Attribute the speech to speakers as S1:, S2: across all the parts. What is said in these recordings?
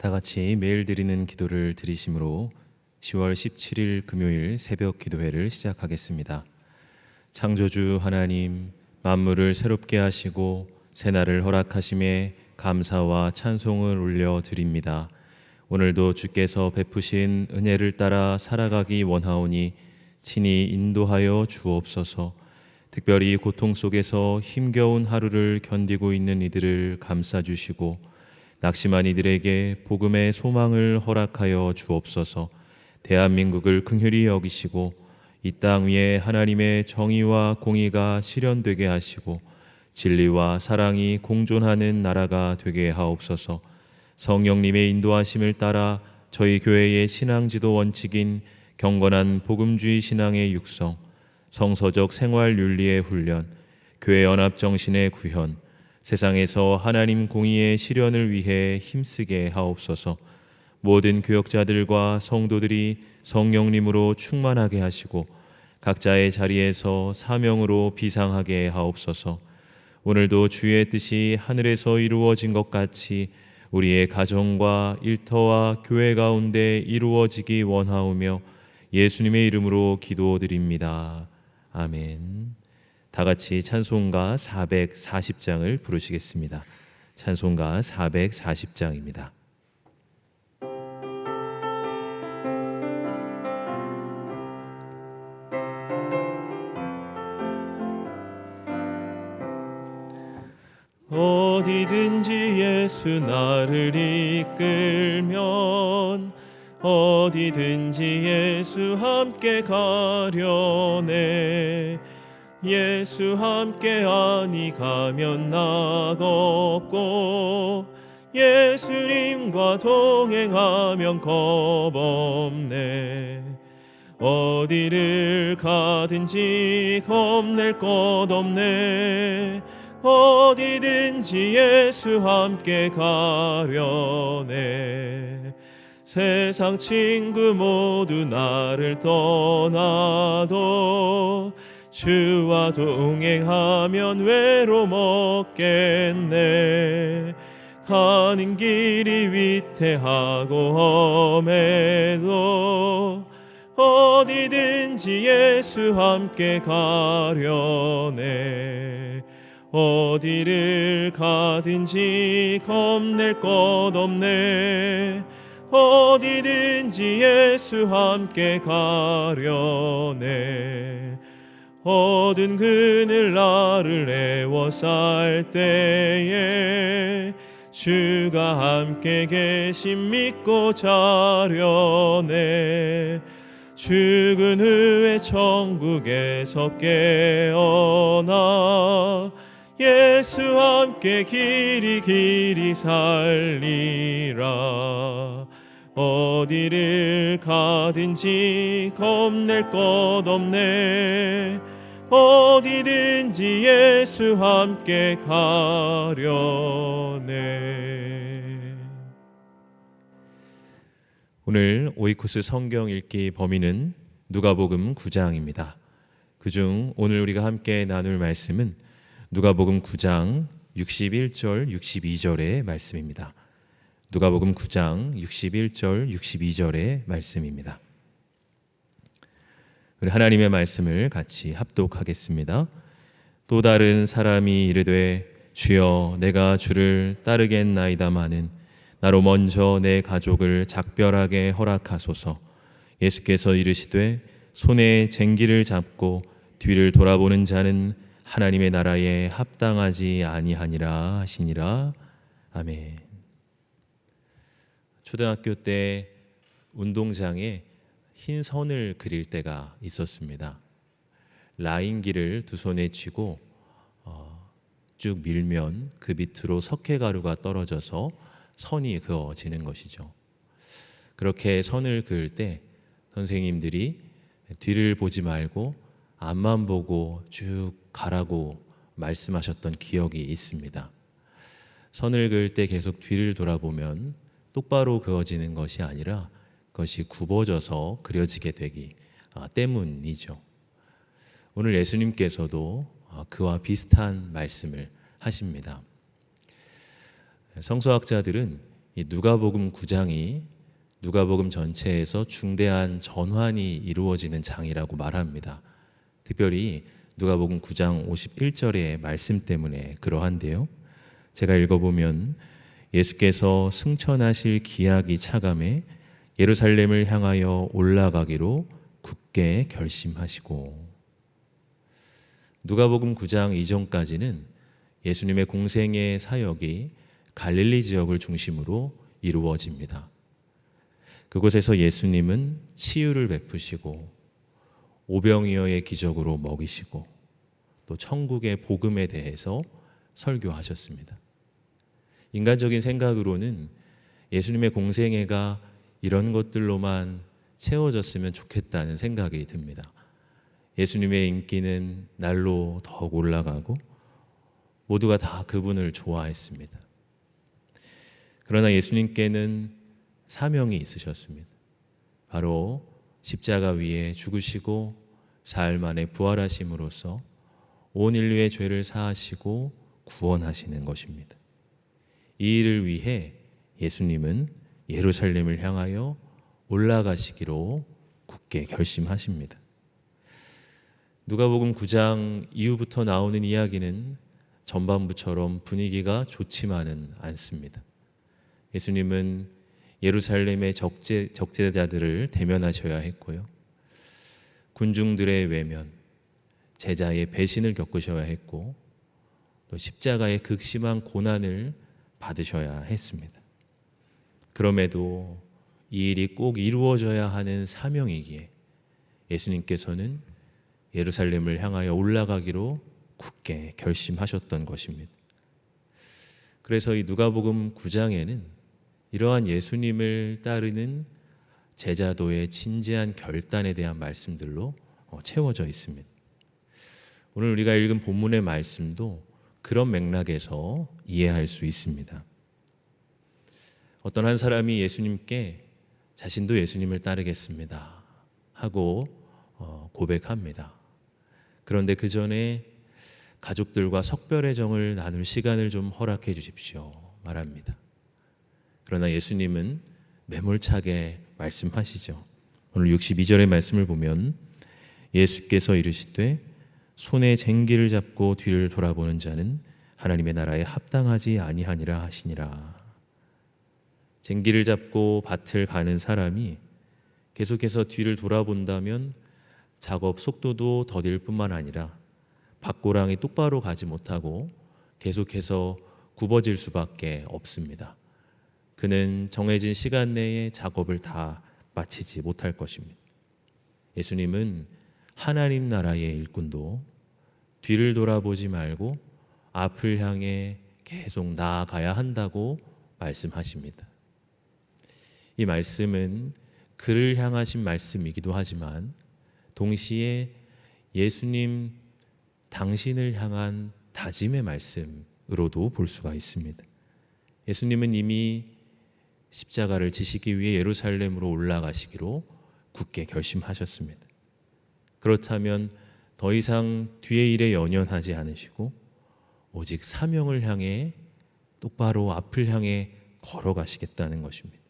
S1: 다 같이 매일 드리는 기도를 드리심으로 10월 17일 금요일 새벽 기도회를 시작하겠습니다. 창조주 하나님, 만물을 새롭게 하시고 새날을 허락하심에 감사와 찬송을 올려드립니다. 오늘도 주께서 베푸신 은혜를 따라 살아가기 원하오니 친히 인도하여 주옵소서. 특별히 고통 속에서 힘겨운 하루를 견디고 있는 이들을 감싸주시고 낙심한 이들에게 복음의 소망을 허락하여 주옵소서. 대한민국을 긍휼히 여기시고 이 땅 위에 하나님의 정의와 공의가 실현되게 하시고 진리와 사랑이 공존하는 나라가 되게 하옵소서. 성령님의 인도하심을 따라 저희 교회의 신앙지도 원칙인 경건한 복음주의 신앙의 육성, 성서적 생활 윤리의 훈련, 교회 연합 정신의 구현, 세상에서 하나님 공의의 실현을 위해 힘쓰게 하옵소서. 모든 교역자들과 성도들이 성령님으로 충만하게 하시고 각자의 자리에서 사명으로 비상하게 하옵소서. 오늘도 주의 뜻이 하늘에서 이루어진 것 같이 우리의 가정과 일터와 교회 가운데 이루어지기 원하오며 예수님의 이름으로 기도드립니다. 아멘. 다 같이 찬송가 440장을 부르시겠습니다. 찬송가 440장입니다. 어디든지 예수 나를 이끌면 어디든지 예수 함께 가려네. 예수 함께 아니 가면 낙없고 예수님과 동행하면 겁없네. 어디를 가든지 겁낼 것 없네. 어디든지 예수 함께 가려네. 세상 친구 모두 나를 떠나도 주와 동행하면 외로움 없겠네. 가는 길이 위태하고 험해도 어디든지 예수 함께 가려네. 어디를 가든지 겁낼 것 없네. 어디든지 예수 함께 가려네. 어두운 그늘 나를 애워쌀 때에 주가 함께 계심 믿고 자려네. 죽은 후에 천국에서 깨어나 예수 함께 길이 살리라. 어디를 가든지 겁낼 것 없네. 어디든지 예수 함께 가려네. 오늘 오이코스 성경 읽기 범위는 누가복음 9장입니다. 그중 오늘 우리가 함께 나눌 말씀은 누가복음 9장 61절 62절의 말씀입니다. 누가복음 9장 61절 62절의 말씀입니다. 우리 하나님의 말씀을 같이 합독하겠습니다. 또 다른 사람이 이르되 주여 내가 주를 따르겠나이다마는 나로 먼저 내 가족을 작별하게 허락하소서. 예수께서 이르시되 손에 쟁기를 잡고 뒤를 돌아보는 자는 하나님의 나라에 합당하지 아니하니라 하시니라. 아멘. 초등학교 때 운동장에 흰 선을 그릴 때가 있었습니다. 라인기를 두 손에 쥐고 쭉 밀면 그 밑으로 석회가루가 떨어져서 선이 그어지는 것이죠. 그렇게 선을 그을 때 선생님들이 뒤를 보지 말고 앞만 보고 쭉 가라고 말씀하셨던 기억이 있습니다. 선을 그을 때 계속 뒤를 돌아보면 똑바로 그어지는 것이 아니라 그것이 굽어져서 그려지게 되기 때문이죠. 오늘 예수님께서도 그와 비슷한 말씀을 하십니다. 성서학자들은 이 누가복음 9장이 누가복음 전체에서 중대한 전환이 이루어지는 장이라고 말합니다. 특별히 누가복음 9장 51절의 말씀 때문에 그러한데요. 제가 읽어보면 예수께서 승천하실 기약이 차감해 예루살렘을 향하여 올라가기로 굳게 결심하시고, 누가복음 9장 이전까지는 예수님의 공생의 사역이 갈릴리 지역을 중심으로 이루어집니다. 그곳에서 예수님은 치유를 베푸시고 오병이어의 기적으로 먹이시고 또 천국의 복음에 대해서 설교하셨습니다. 인간적인 생각으로는 예수님의 공생애가 이런 것들로만 채워졌으면 좋겠다는 생각이 듭니다. 예수님의 인기는 날로 더욱 올라가고 모두가 다 그분을 좋아했습니다. 그러나 예수님께는 사명이 있으셨습니다. 바로 십자가 위에 죽으시고 사흘 만에 부활하심으로써 온 인류의 죄를 사하시고 구원하시는 것입니다. 이 일을 위해 예수님은 예루살렘을 향하여 올라가시기로 굳게 결심하십니다. 누가복음 9장 이후부터 나오는 이야기는 전반부처럼 분위기가 좋지만은 않습니다. 예수님은 예루살렘의 적재자들을 대면하셔야 했고요. 군중들의 외면, 제자의 배신을 겪으셔야 했고 또 십자가의 극심한 고난을 받으셔야 했습니다. 그럼에도 이 일이 꼭 이루어져야 하는 사명이기에 예수님께서는 예루살렘을 향하여 올라가기로 굳게 결심하셨던 것입니다. 그래서 이 누가복음 9장에는 이러한 예수님을 따르는 제자도의 진지한 결단에 대한 말씀들로 채워져 있습니다. 오늘 우리가 읽은 본문의 말씀도 그런 맥락에서 이해할 수 있습니다. 어떤 한 사람이 예수님께 자신도 예수님을 따르겠습니다 하고 고백합니다. 그런데 그 전에 가족들과 석별의 정을 나눌 시간을 좀 허락해 주십시오 말합니다. 그러나 예수님은 매몰차게 말씀하시죠. 오늘 62절의 말씀을 보면 예수께서 이르시되 손에 쟁기를 잡고 뒤를 돌아보는 자는 하나님의 나라에 합당하지 아니하니라 하시니라. 쟁기를 잡고 밭을 가는 사람이 계속해서 뒤를 돌아본다면 작업 속도도 더딜 뿐만 아니라 밭고랑이 똑바로 가지 못하고 계속해서 굽어질 수밖에 없습니다. 그는 정해진 시간 내에 작업을 다 마치지 못할 것입니다. 예수님은 하나님 나라의 일꾼도 뒤를 돌아보지 말고 앞을 향해 계속 나아가야 한다고 말씀하십니다. 이 말씀은 그를 향하신 말씀이기도 하지만 동시에 예수님 당신을 향한 다짐의 말씀으로도 볼 수가 있습니다. 예수님은 이미 십자가를 지시기 위해 예루살렘으로 올라가시기로 굳게 결심하셨습니다. 그렇다면 더 이상 뒤의 일에 연연하지 않으시고 오직 사명을 향해 똑바로 앞을 향해 걸어가시겠다는 것입니다.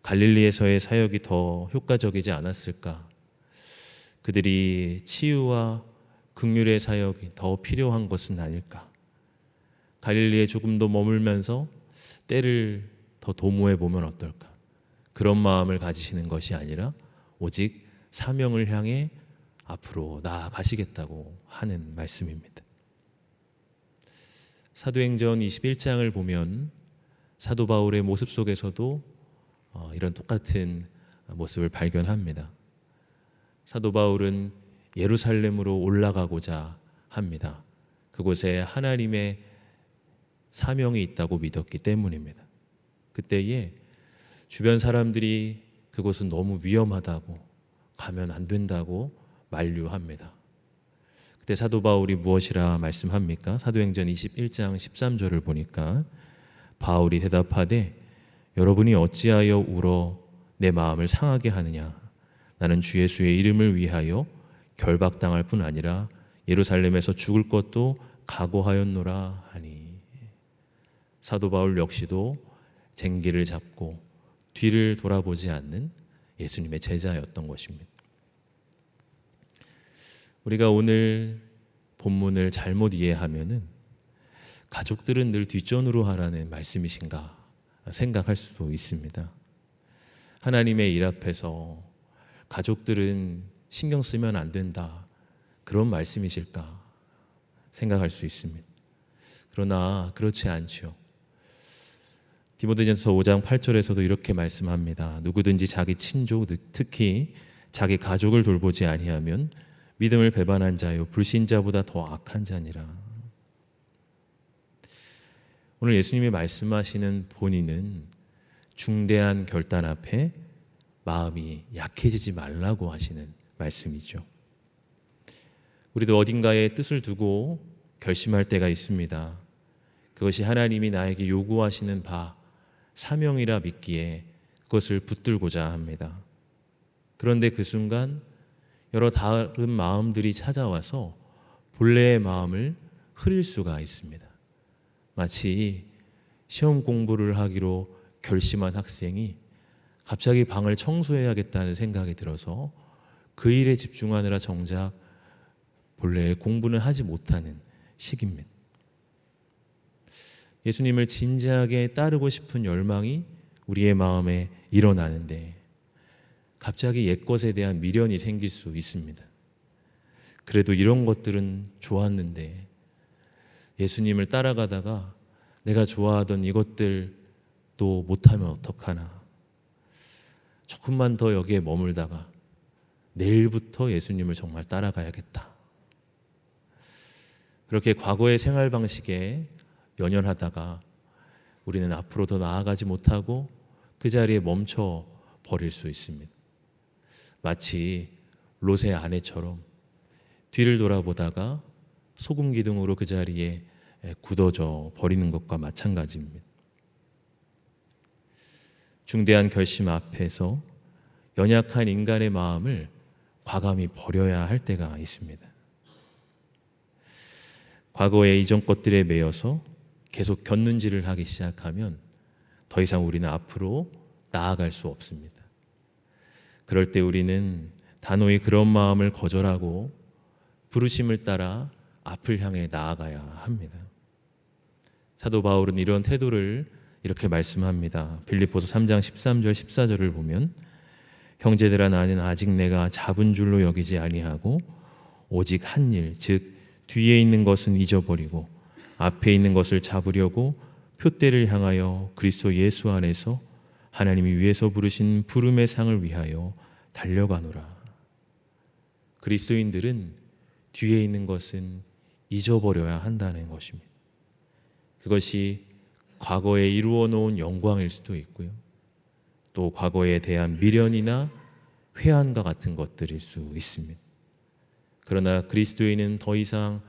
S1: 갈릴리에서의 사역이 더 효과적이지 않았을까? 그들이 치유와 긍휼의 사역이 더 필요한 것은 아닐까? 갈릴리에 조금 더 머물면서 때를 더 도모해 보면 어떨까? 그런 마음을 가지시는 것이 아니라 오직 사명을 향해 앞으로 나아가시겠다고 하는 말씀입니다. 사도행전 21장을 보면 사도 바울의 모습 속에서도 이런 똑같은 모습을 발견합니다. 사도 바울은 예루살렘으로 올라가고자 합니다. 그곳에 하나님의 사명이 있다고 믿었기 때문입니다. 그때에 주변 사람들이 그곳은 너무 위험하다고, 가면 안 된다고 만류합니다. 그때 사도 바울이 무엇이라 말씀합니까? 사도행전 21장 13절을 보니까 바울이 대답하되 여러분이 어찌하여 울어 내 마음을 상하게 하느냐? 나는 주 예수의 이름을 위하여 결박당할 뿐 아니라 예루살렘에서 죽을 것도 각오하였노라 하니. 사도 바울 역시도 쟁기를 잡고 뒤를 돌아보지 않는 예수님의 제자였던 것입니다. 우리가 오늘 본문을 잘못 이해하면은 가족들은 늘 뒷전으로 하라는 말씀이신가 생각할 수도 있습니다. 하나님의 일 앞에서 가족들은 신경 쓰면 안 된다, 그런 말씀이실까 생각할 수 있습니다. 그러나 그렇지 않죠. 디모데전서 5장 8절에서도 이렇게 말씀합니다. 누구든지 자기 친족, 특히 자기 가족을 돌보지 아니하면 믿음을 배반한 자요 불신자보다 더 악한 자니라. 오늘 예수님이 말씀하시는 본인은 중대한 결단 앞에 마음이 약해지지 말라고 하시는 말씀이죠. 우리도 어딘가에 뜻을 두고 결심할 때가 있습니다. 그것이 하나님이 나에게 요구하시는 바 사명이라 믿기에 그것을 붙들고자 합니다. 그런데 그 순간 여러 다른 마음들이 찾아와서 본래의 마음을 흐릴 수가 있습니다. 마치 시험 공부를 하기로 결심한 학생이 갑자기 방을 청소해야겠다는 생각이 들어서 그 일에 집중하느라 정작 본래 공부는 하지 못하는 시기입니다. 예수님을 진지하게 따르고 싶은 열망이 우리의 마음에 일어나는데 갑자기 옛것에 대한 미련이 생길 수 있습니다. 그래도 이런 것들은 좋았는데 예수님을 따라가다가 내가 좋아하던 이것들도 못하면 어떡하나. 조금만 더 여기에 머물다가 내일부터 예수님을 정말 따라가야겠다. 그렇게 과거의 생활 방식에 연연하다가 우리는 앞으로 더 나아가지 못하고 그 자리에 멈춰 버릴 수 있습니다. 마치 롯의 아내처럼 뒤를 돌아보다가 소금 기둥으로 그 자리에 굳어져 버리는 것과 마찬가지입니다. 중대한 결심 앞에서 연약한 인간의 마음을 과감히 버려야 할 때가 있습니다. 과거의 이전 것들에 매여서 계속 곁눈질을 하기 시작하면 더 이상 우리는 앞으로 나아갈 수 없습니다. 그럴 때 우리는 단호히 그런 마음을 거절하고 부르심을 따라 앞을 향해 나아가야 합니다. 사도 바울은 이런 태도를 이렇게 말씀합니다. 빌립보서 3장 13절 14절을 보면 형제들아 나는 아직 내가 잡은 줄로 여기지 아니하고 오직 한 일 즉 뒤에 있는 것은 잊어버리고 앞에 있는 것을 잡으려고 표대를 향하여 그리스도 예수 안에서 하나님이 위에서 부르신 부름의 상을 위하여 달려가노라. 그리스도인들은 뒤에 있는 것은 잊어버려야 한다는 것입니다. 그것이 과거에 이루어 놓은 영광일 수도 있고요. 또 과거에 대한 미련이나 회한과 같은 것들일 수 있습니다. 그러나 그리스도인은 더 이상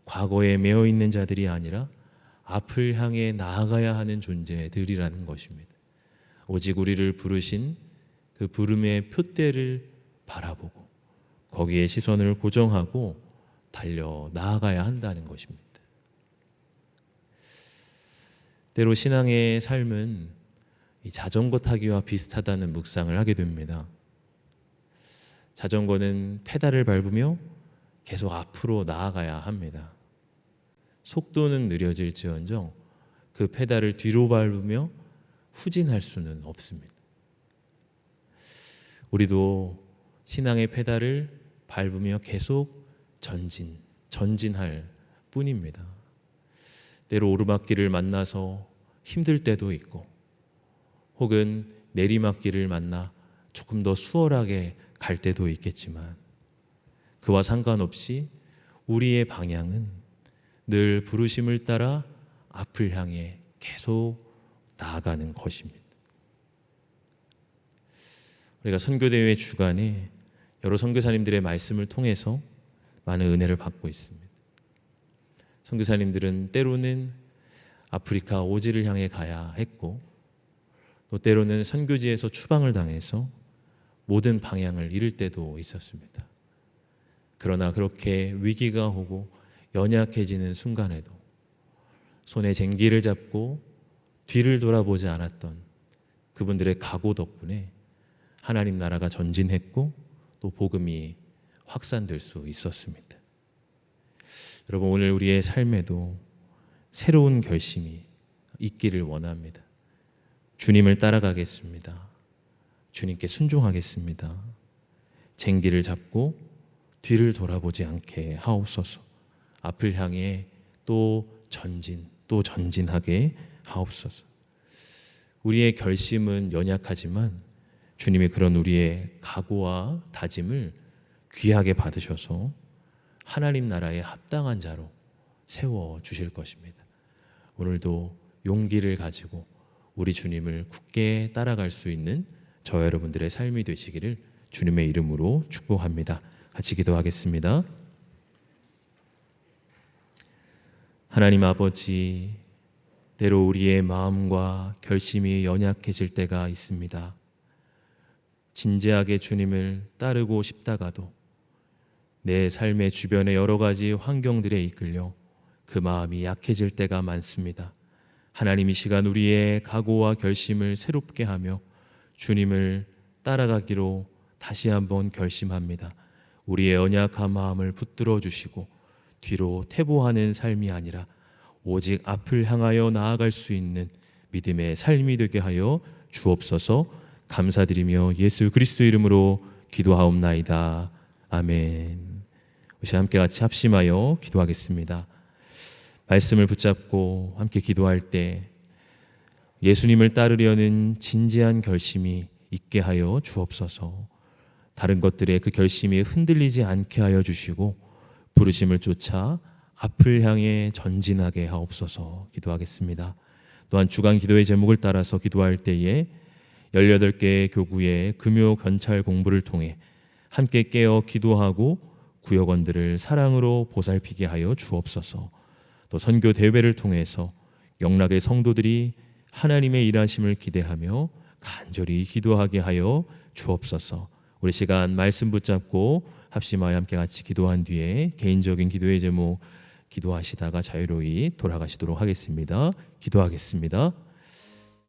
S1: 과거에 매여 있는 자들이 아니라 앞을 향해 나아가야 하는 존재들이라는 것입니다. 오직 우리를 부르신 그 부름의 표대를 바라보고 거기에 시선을 고정하고 달려 나아가야 한다는 것입니다. 때로 신앙의 삶은 이 자전거 타기와 비슷하다는 묵상을 하게 됩니다. 자전거는 페달을 밟으며 계속 앞으로 나아가야 합니다. 속도는 느려질지언정 그 페달을 뒤로 밟으며 후진할 수는 없습니다. 우리도 신앙의 페달을 밟으며 계속 전진할 뿐입니다. 때로 오르막길을 만나서 힘들 때도 있고 혹은 내리막길을 만나 조금 더 수월하게 갈 때도 있겠지만 그와 상관없이 우리의 방향은 늘 부르심을 따라 앞을 향해 계속 나아가는 것입니다. 우리가 선교대회 주간에 여러 선교사님들의 말씀을 통해서 많은 은혜를 받고 있습니다. 선교사님들은 때로는 아프리카 오지를 향해 가야 했고 또 때로는 선교지에서 추방을 당해서 모든 방향을 잃을 때도 있었습니다. 그러나 그렇게 위기가 오고 연약해지는 순간에도 손에 쟁기를 잡고 뒤를 돌아보지 않았던 그분들의 각오 덕분에 하나님 나라가 전진했고 또 복음이 확산될 수 있었습니다. 여러분, 오늘 우리의 삶에도 새로운 결심이 있기를 원합니다. 주님을 따라가겠습니다. 주님께 순종하겠습니다. 쟁기를 잡고 뒤를 돌아보지 않게 하옵소서. 앞을 향해 또 전진하게 하옵소서. 우리의 결심은 연약하지만 주님이 그런 우리의 각오와 다짐을 귀하게 받으셔서 하나님 나라에 합당한 자로 세워 주실 것입니다. 오늘도 용기를 가지고 우리 주님을 굳게 따라갈 수 있는 저와 여러분들의 삶이 되시기를 주님의 이름으로 축복합니다. 같이 기도하겠습니다. 하나님 아버지, 때로 우리의 마음과 결심이 연약해질 때가 있습니다. 진지하게 주님을 따르고 싶다가도 내 삶의 주변의 여러 가지 환경들에 이끌려 그 마음이 약해질 때가 많습니다. 하나님, 이 시간 우리의 각오와 결심을 새롭게 하며 주님을 따라가기로 다시 한번 결심합니다. 우리의 연약한 마음을 붙들어 주시고 뒤로 퇴보하는 삶이 아니라 오직 앞을 향하여 나아갈 수 있는 믿음의 삶이 되게 하여 주옵소서. 감사드리며 예수 그리스도 이름으로 기도하옵나이다. 아멘. 우리 함께 같이 합심하여 기도하겠습니다. 말씀을 붙잡고 함께 기도할 때 예수님을 따르려는 진지한 결심이 있게 하여 주옵소서. 다른 것들에 그 결심이 흔들리지 않게 하여 주시고 부르심을 쫓아 앞을 향해 전진하게 하옵소서. 기도하겠습니다. 또한 주간 기도의 제목을 따라서 기도할 때에 18개의 교구의 금요 견찰 공부를 통해 함께 깨어 기도하고 구역원들을 사랑으로 보살피게 하여 주옵소서. 또 선교 대회를 통해서 영락의 성도들이 하나님의 일하심을 기대하며 간절히 기도하게 하여 주옵소서. 우리 시간 말씀 붙잡고 합심하여 함께 같이 기도한 뒤에 개인적인 기도의 제목 기도하시다가 자유로이 돌아가시도록 하겠습니다. 기도하겠습니다.